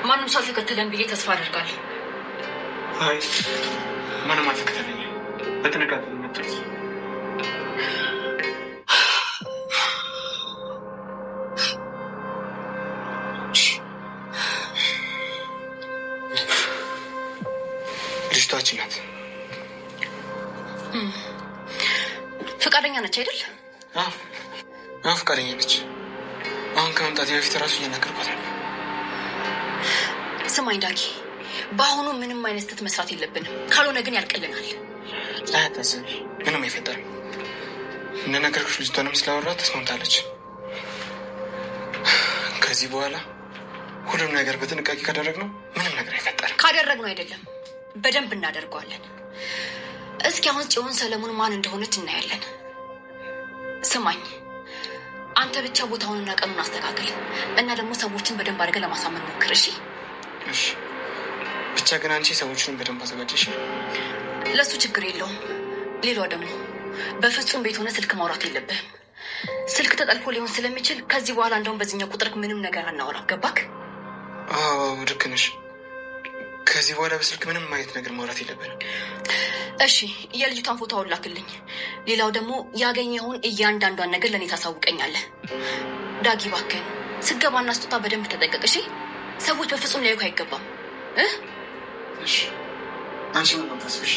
ማንም ሰው ተከተለን ብዬ ተስፋ አደርጋለሁ። አይ ማንም አልተከተለኝ። በጥንቃቄ መጥተው ልጅቷችን ናት። ፈቃደኛ ነች አይደል? አዎ ፈቃደኛ ነች። አሁን ከመምጣት በፊት ራሱ እየነገርኳት ነው። ስማኝ ዳጊ፣ በአሁኑ ምንም አይነት ስህተት መስራት የለብንም። ካልሆነ ግን ያልቅልናል። አታስቢ፣ ምንም አይፈጠርም። እንደነገርኩሽ ልጅቷንም ስላወራት ተስማምታለች። ከዚህ በኋላ ሁሉም ነገር በጥንቃቄ ካደረግነው ምንም ነገር አይፈጠርም። ካደረግነው አይደለም በደንብ እናደርገዋለን። እስኪ አሁን ጽዮን ሰለሞን ማን እንደሆነች እናያለን። ስማኝ፣ አንተ ብቻ ቦታውንና ቀኑን አስተካክል እና ደግሞ ሰዎችን በደንብ አድርገህ ለማሳመን ሞክር። እሺ? ብቻ ግን አንቺ ሰዎችን በደንብ አዘጋጅሽ። ለሱ ችግር የለውም። ሌላው ደግሞ በፍጹም ቤት ሆነ ስልክ ማውራት የለብህም። ስልክ ተጠልፎ ሊሆን ስለሚችል ከዚህ በኋላ እንደውም በዚህኛው ቁጥር ምንም ነገር አናወራም። ገባክ? አዎ ልክ ነሽ። ከዚህ በኋላ በስልክ ምንም ማየት ነገር ማውራት የለብንም። እሺ፣ የልጅቷን ፎቶ አውላክልኝ። ሌላው ደግሞ ያገኘውን እያንዳንዷን ነገር ለኔ ታሳውቀኛለህ። ዳጊ እባክህን ስገባና ስትወጣ በደንብ ተጠንቀቅ። እሺ? ሰዎች በፍጹም ሊያዩክ አይገባም። እሺ አንቺ ምን ታስብሽ?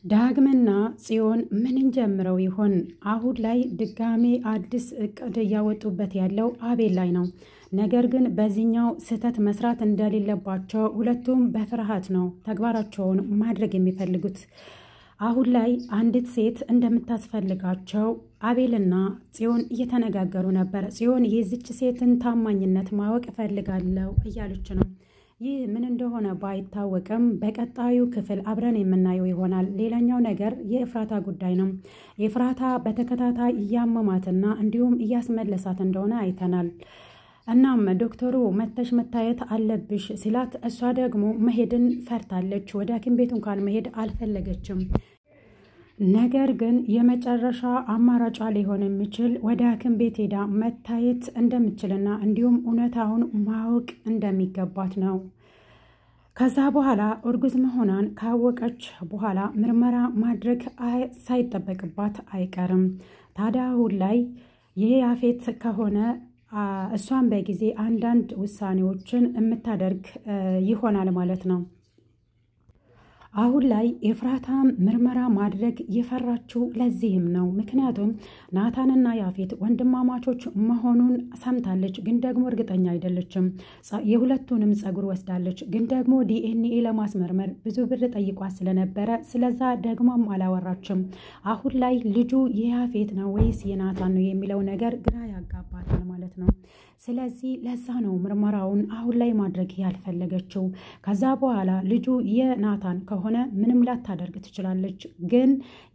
ዳግምና ጽዮን ምን ጀምረው ይሆን? አሁን ላይ ድጋሜ አዲስ እቅድ እያወጡበት ያለው አቤል ላይ ነው። ነገር ግን በዚህኛው ስህተት መስራት እንደሌለባቸው ሁለቱም በፍርሃት ነው ተግባራቸውን ማድረግ የሚፈልጉት። አሁን ላይ አንዲት ሴት እንደምታስፈልጋቸው አቤልና ጽዮን እየተነጋገሩ ነበር። ጽዮን የዚች ሴትን ታማኝነት ማወቅ እፈልጋለሁ እያለች ነው። ይህ ምን እንደሆነ ባይታወቅም በቀጣዩ ክፍል አብረን የምናየው ይሆናል። ሌላኛው ነገር የኤፍራታ ጉዳይ ነው። ኤፍራታ በተከታታይ እያመማትና እንዲሁም እያስመለሳት እንደሆነ አይተናል። እናም ዶክተሩ መተሽ መታየት አለብሽ ሲላት እሷ ደግሞ መሄድን ፈርታለች። ወደ ሐኪም ቤት እንኳን መሄድ አልፈለገችም። ነገር ግን የመጨረሻ አማራጯ ሊሆን የሚችል ወደ ሐኪም ቤት ሄዳ መታየት እንደምትችልና እንዲሁም እውነታውን ማወቅ እንደሚገባት ነው። ከዛ በኋላ እርጉዝ መሆኗን ካወቀች በኋላ ምርመራ ማድረግ ሳይጠበቅባት አይቀርም። ታዲያ አሁን ላይ የያፌት ከሆነ እሷን በጊዜ አንዳንድ ውሳኔዎችን የምታደርግ ይሆናል ማለት ነው። አሁን ላይ ኤፍራታ ምርመራ ማድረግ የፈራችው ለዚህም ነው። ምክንያቱም ናታንና ያፌት ወንድማማቾች መሆኑን ሰምታለች፣ ግን ደግሞ እርግጠኛ አይደለችም። የሁለቱንም ጸጉር ወስዳለች፣ ግን ደግሞ ዲኤንኤ ለማስመርመር ብዙ ብር ጠይቋት ስለነበረ ስለዛ ደግሞም አላወራችም። አሁን ላይ ልጁ የያፌት ነው ወይስ የናታን ነው የሚለው ነገር ግራ ያጋባታል ማለት ነው። ስለዚህ ለዛ ነው ምርመራውን አሁን ላይ ማድረግ ያልፈለገችው። ከዛ በኋላ ልጁ የናታን ከሆነ ምንም ላታደርግ ትችላለች፣ ግን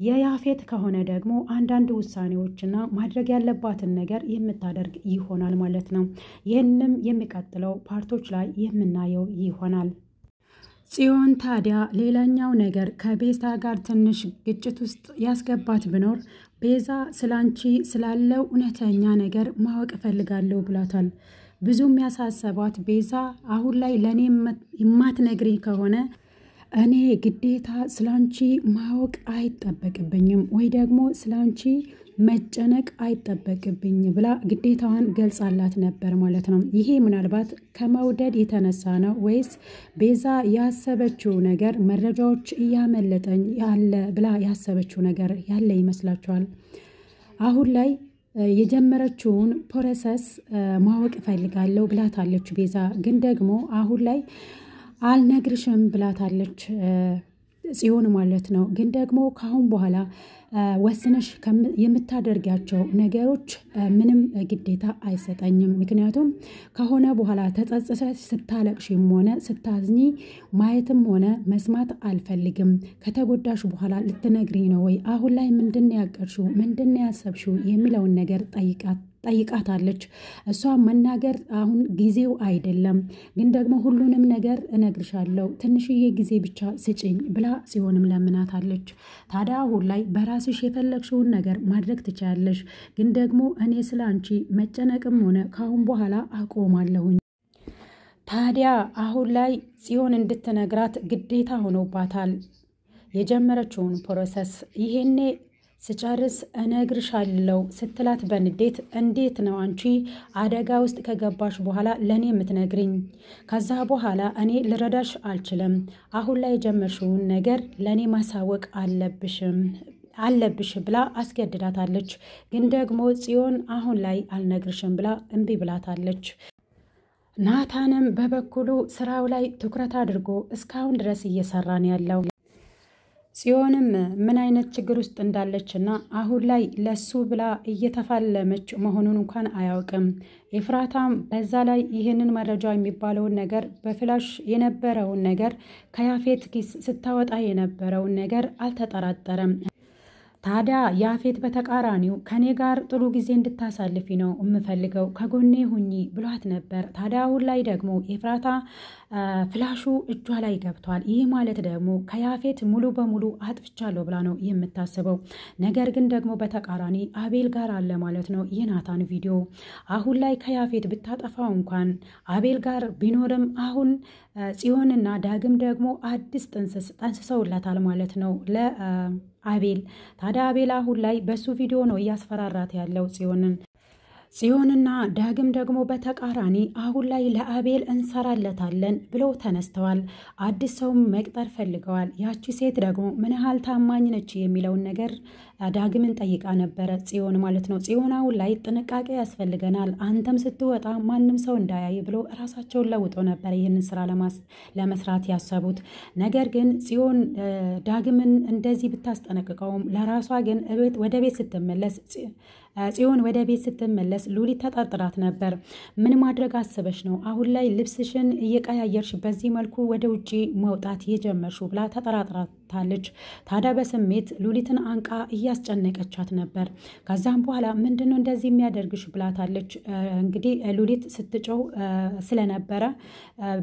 የያፌት ከሆነ ደግሞ አንዳንድ ውሳኔዎችና ማድረግ ያለባትን ነገር የምታደርግ ይሆናል ማለት ነው። ይህንም የሚቀጥለው ፓርቶች ላይ የምናየው ይሆናል። ጽዮን ታዲያ ሌላኛው ነገር ከቤዛ ጋር ትንሽ ግጭት ውስጥ ያስገባት ቢኖር ቤዛ ስላንቺ ስላለው እውነተኛ ነገር ማወቅ እፈልጋለሁ ብላታል። ብዙም ያሳሰባት ቤዛ አሁን ላይ ለኔ የማትነግሪ ከሆነ እኔ ግዴታ ስላንቺ ማወቅ አይጠበቅብኝም ወይ ደግሞ ስላንቺ መጨነቅ አይጠበቅብኝ ብላ ግዴታዋን ገልጻላት ነበር ማለት ነው። ይሄ ምናልባት ከመውደድ የተነሳ ነው ወይስ ቤዛ ያሰበችው ነገር መረጃዎች እያመለጠኝ ያለ ብላ ያሰበችው ነገር ያለ ይመስላችኋል? አሁን ላይ የጀመረችውን ፕሮሰስ ማወቅ እፈልጋለሁ ብላታለች ቤዛ። ግን ደግሞ አሁን ላይ አልነግርሽም ብላታለች ጽዮን ማለት ነው። ግን ደግሞ ካሁን በኋላ ወስነሽ የምታደርጋቸው ነገሮች ምንም ግዴታ አይሰጠኝም። ምክንያቱም ከሆነ በኋላ ተጸጽተሽ ስታለቅሽም ሆነ ስታዝኒ ማየትም ሆነ መስማት አልፈልግም። ከተጎዳሽ በኋላ ልትነግሪኝ ነው ወይ? አሁን ላይ ምንድነው ያቀድሽው? ምንድነው ያሰብሽው? የሚለውን ነገር ጠይቃታለች። እሷ መናገር አሁን ጊዜው አይደለም፣ ግን ደግሞ ሁሉንም ነገር እነግርሻለሁ፣ ትንሽዬ ጊዜ ብቻ ስጪኝ ብላ ጽዮንም ለምናታለች። ታዲያ አሁን ላይ በራስሽ የፈለግሽውን ነገር ማድረግ ትችያለሽ፣ ግን ደግሞ እኔ ስለ አንቺ መጨነቅም ሆነ ካሁን በኋላ አቆማለሁኝ። ታዲያ አሁን ላይ ጽዮን እንድትነግራት ግዴታ ሆኖባታል። የጀመረችውን ፕሮሰስ ይሄኔ ስጨርስ እነግርሻለሁ ስትላት በንዴት እንዴት ነው አንቺ አደጋ ውስጥ ከገባሽ በኋላ ለኔ የምትነግሪኝ? ከዛ በኋላ እኔ ልረዳሽ አልችልም። አሁን ላይ የጀመርሽውን ነገር ለኔ ማሳወቅ አለብሽ ብላ አስገድዳታለች። ግን ደግሞ ጽዮን አሁን ላይ አልነግርሽም ብላ እምቢ ብላታለች። ናታንም በበኩሉ ስራው ላይ ትኩረት አድርጎ እስካሁን ድረስ እየሰራን ያለው ጽዮንም ምን አይነት ችግር ውስጥ እንዳለችና አሁን ላይ ለሱ ብላ እየተፋለመች መሆኑን እንኳን አያውቅም። ኤፍራታም በዛ ላይ ይህንን መረጃ የሚባለውን ነገር በፍላሽ የነበረውን ነገር ከያፌት ኪስ ስታወጣ የነበረውን ነገር አልተጠራጠረም። ታዲያ ያፌት በተቃራኒው ከኔ ጋር ጥሩ ጊዜ እንድታሳልፊ ነው የምፈልገው፣ ከጎኔ ሁኚ ብሏት ነበር። ታዲያ አሁን ላይ ደግሞ ኤፍራታ ፍላሹ እጇ ላይ ገብቷል። ይህ ማለት ደግሞ ከያፌት ሙሉ በሙሉ አጥፍቻለሁ ብላ ነው የምታስበው። ነገር ግን ደግሞ በተቃራኒ አቤል ጋር አለ ማለት ነው የናታን ቪዲዮ። አሁን ላይ ከያፌት ብታጠፋው እንኳን አቤል ጋር ቢኖርም አሁን ጽዮንና ዳግም ደግሞ አዲስ ጠንስሰውለታል ማለት ነው ለአቤል። ታዲያ አቤል አሁን ላይ በሱ ቪዲዮ ነው እያስፈራራት ያለው ጽዮንና ዳግም ደግሞ በተቃራኒ አሁን ላይ ለአቤል እንሰራለታለን ብለው ተነስተዋል። አዲስ ሰውም መቅጠር ፈልገዋል። ያቺ ሴት ደግሞ ምን ያህል ታማኝ ነች የሚለውን ነገር ዳግምን ጠይቃ ነበረ ጽዮን ማለት ነው። ጽዮን አሁን ላይ ጥንቃቄ ያስፈልገናል፣ አንተም ስትወጣ ማንም ሰው እንዳያይ ብሎ ራሳቸውን ለውጦ ነበር ይህንን ስራ ለመስራት ያሰቡት። ነገር ግን ጽዮን ዳግምን እንደዚህ ብታስጠነቅቀውም ለራሷ ግን ወደ ቤት ስትመለስ ጽዮን ወደ ቤት ስትመለስ ሉሊት ተጠርጥራት ነበር። ምን ማድረግ አስበሽ ነው አሁን ላይ ልብስሽን እየቀያየርሽ በዚህ መልኩ ወደ ውጪ መውጣት የጀመርሽው ብላ ተጠራጥራታለች። ታዲያ በስሜት ሉሊትን አንቃ እያስጨነቀቻት ነበር። ከዛም በኋላ ምንድነው እንደዚህ የሚያደርግሽ ብላታለች። እንግዲህ ሉሊት ስትጮው ስለነበረ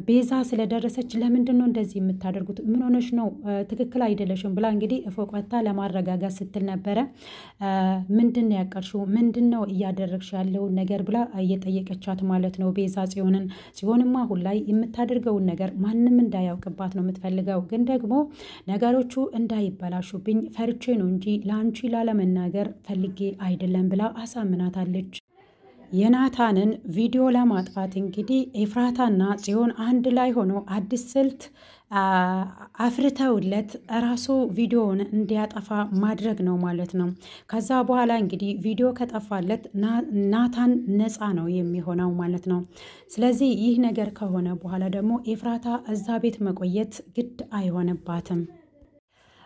ቤዛ ስለደረሰች ለምንድነው እንደዚህ የምታደርጉት? ምን ሆነሽ ነው? ትክክል አይደለሽም ብላ እንግዲህ ፎቆታ ለማረጋጋት ስትል ነበረ። ምንድነው ያቀርሽው? ምንድነው እያደረግሽ ያለውን ነገር ብላ እየጠየቀቻት ማለት ነው ቤዛ ጽዮንማ አሁን ላይ የምታደርገውን ነገር ማንም እንዳያውቅባት ነው የምትፈልገው። ግን ደግሞ ነገሮቹ እንዳይበላሹብኝ ፈርቼ ነው እንጂ ለአንቺ ላለመናገር ፈልጌ አይደለም ብላ አሳምናታለች። የናታንን ቪዲዮ ለማጥፋት እንግዲህ ኤፍራታና ጽዮን አንድ ላይ ሆኖ አዲስ ስልት አፍርተውለት ራሱ ቪዲዮውን እንዲያጠፋ ማድረግ ነው ማለት ነው። ከዛ በኋላ እንግዲህ ቪዲዮ ከጠፋለት ናታን ነፃ ነው የሚሆነው ማለት ነው። ስለዚህ ይህ ነገር ከሆነ በኋላ ደግሞ ኤፍራታ እዛ ቤት መቆየት ግድ አይሆንባትም።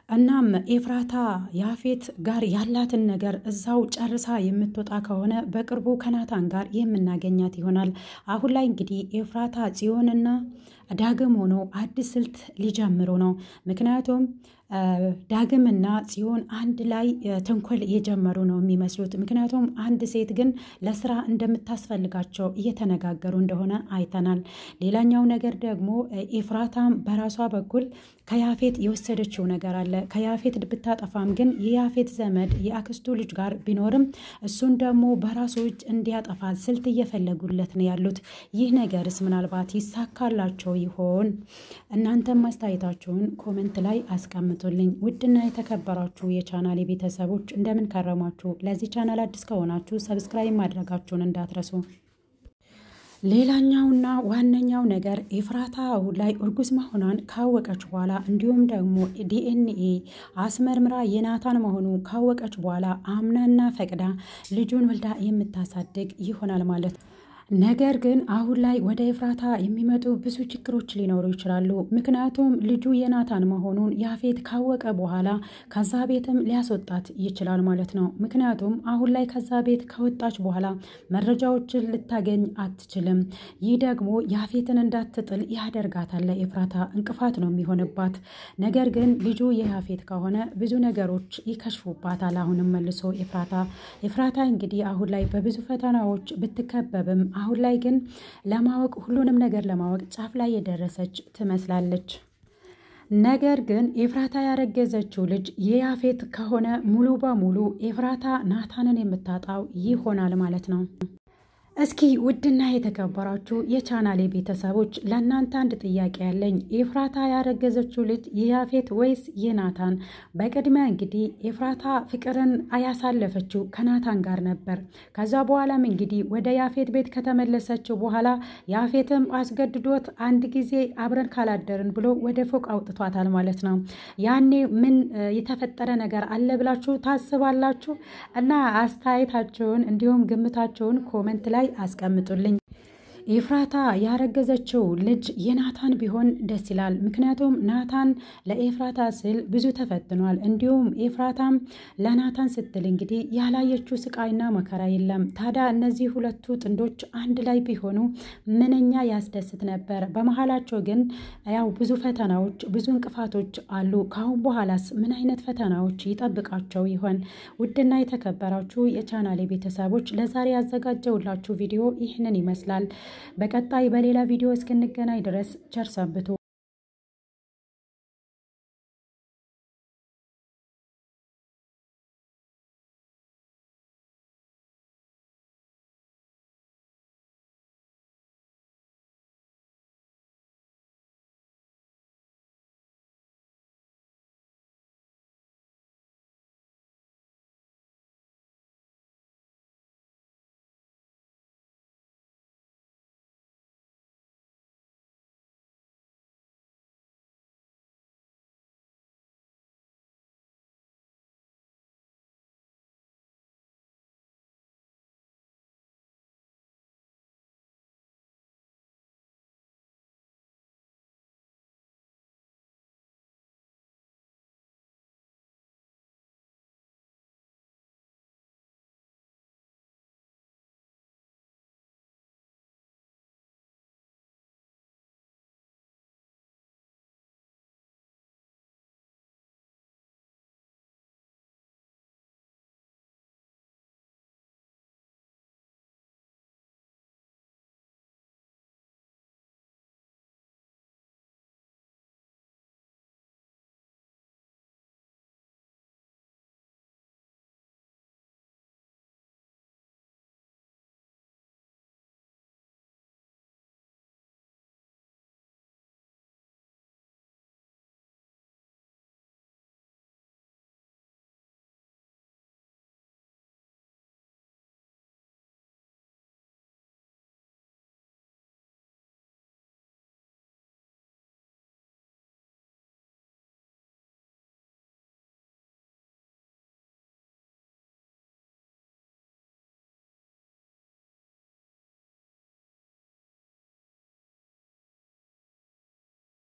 እናም ኤፍራታ ያፌት ጋር ያላትን ነገር እዛው ጨርሳ የምትወጣ ከሆነ በቅርቡ ከናታን ጋር የምናገኛት ይሆናል። አሁን ላይ እንግዲህ ኤፍራታ ጽዮንና ዳግም ሆኖ አዲስ ስልት ሊጀምሩ ነው። ምክንያቱም ዳግምና ጽዮን አንድ ላይ ተንኮል እየጀመሩ ነው የሚመስሉት። ምክንያቱም አንድ ሴት ግን ለስራ እንደምታስፈልጋቸው እየተነጋገሩ እንደሆነ አይተናል። ሌላኛው ነገር ደግሞ ኤፍራታም በራሷ በኩል ከያፌት የወሰደችው ነገር አለ። ከያፌት ብታጠፋም ግን የያፌት ዘመድ የአክስቱ ልጅ ጋር ቢኖርም እሱን ደግሞ በራሱ እጅ እንዲያጠፋ ስልት እየፈለጉለት ነው ያሉት። ይህ ነገርስ ምናልባት ይሳካላቸው ይሆን? እናንተም አስተያየታችሁን ኮሜንት ላይ አስቀምጡ። ውድና የተከበራችሁ የቻናሌ ቤተሰቦች እንደምን ከረማችሁ? ለዚህ ቻናል አዲስ ከሆናችሁ ሰብስክራይብ ማድረጋችሁን እንዳትረሱ። ሌላኛውና ዋነኛው ነገር ኤፍራታ አሁን ላይ እርጉዝ መሆኗን ካወቀች በኋላ እንዲሁም ደግሞ ዲኤንኤ አስመርምራ የናታን መሆኑ ካወቀች በኋላ አምናና ፈቅዳ ልጁን ወልዳ የምታሳድግ ይሆናል ማለት ነው። ነገር ግን አሁን ላይ ወደ ኤፍራታ የሚመጡ ብዙ ችግሮች ሊኖሩ ይችላሉ። ምክንያቱም ልጁ የናታን መሆኑን ያፌት ካወቀ በኋላ ከዛ ቤትም ሊያስወጣት ይችላል ማለት ነው። ምክንያቱም አሁን ላይ ከዛ ቤት ከወጣች በኋላ መረጃዎችን ልታገኝ አትችልም። ይህ ደግሞ ያፌትን እንዳትጥል ያደርጋታል። ኤፍራታ እንቅፋት ነው የሚሆንባት። ነገር ግን ልጁ የያፌት ከሆነ ብዙ ነገሮች ይከሽፉባታል። አሁንም መልሶ ኤፍራታ እንግዲህ አሁን ላይ በብዙ ፈተናዎች ብትከበብም አሁን ላይ ግን ለማወቅ ሁሉንም ነገር ለማወቅ ጫፍ ላይ የደረሰች ትመስላለች። ነገር ግን ኤፍራታ ያረገዘችው ልጅ የያፌት ከሆነ ሙሉ በሙሉ ኤፍራታ ናታንን የምታጣው ይሆናል ማለት ነው። እስኪ ውድና የተከበራችሁ የቻናሌ ቤተሰቦች ለእናንተ አንድ ጥያቄ ያለኝ፣ ኤፍራታ ያረገዘችው ልጅ የያፌት ወይስ የናታን? በቅድሚያ እንግዲህ ኤፍራታ ፍቅርን ያሳለፈችው ከናታን ጋር ነበር። ከዛ በኋላም እንግዲህ ወደ ያፌት ቤት ከተመለሰችው በኋላ ያፌትም አስገድዶት አንድ ጊዜ አብረን ካላደርን ብሎ ወደ ፎቅ አውጥቷታል ማለት ነው። ያኔ ምን የተፈጠረ ነገር አለ ብላችሁ ታስባላችሁ? እና አስተያየታችሁን እንዲሁም ግምታችሁን ኮሜንት ላይ አስቀምጡልኝ። ኤፍራታ ያረገዘችው ልጅ የናታን ቢሆን ደስ ይላል። ምክንያቱም ናታን ለኤፍራታ ስል ብዙ ተፈትኗል። እንዲሁም ኤፍራታም ለናታን ስትል እንግዲህ ያላየችው ስቃይና መከራ የለም። ታዲያ እነዚህ ሁለቱ ጥንዶች አንድ ላይ ቢሆኑ ምንኛ ያስደስት ነበር። በመሀላቸው ግን ያው ብዙ ፈተናዎች፣ ብዙ እንቅፋቶች አሉ። ካሁን በኋላስ ምን አይነት ፈተናዎች ይጠብቃቸው ይሆን? ውድና የተከበራችሁ የቻናሌ ቤተሰቦች ለዛሬ ያዘጋጀውላችሁ ቪዲዮ ይህንን ይመስላል። በቀጣይ በሌላ ቪዲዮ እስክንገናኝ ድረስ ቸር ሰንብቱ።